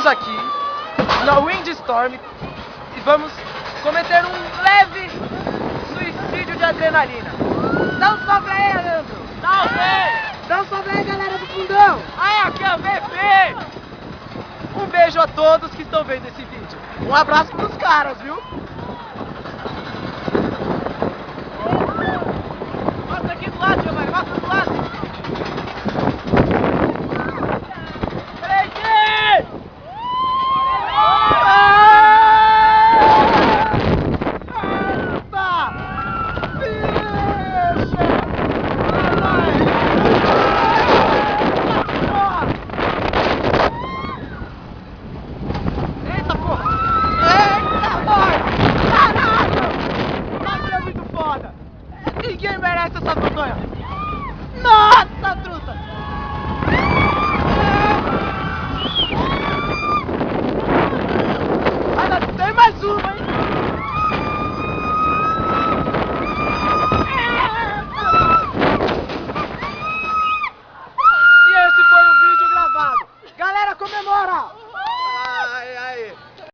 aqui na Windstorm e vamos cometer um leve suicídio de adrenalina. Dá um sopra aí, Leandro. Dá um sopra aí, galera do fundão. Aí, aqui é o VP! Um beijo a todos que estão vendo esse vídeo. Um abraço pros caras, viu? Mostra aqui do lado, Giovanni. Mostra do lado.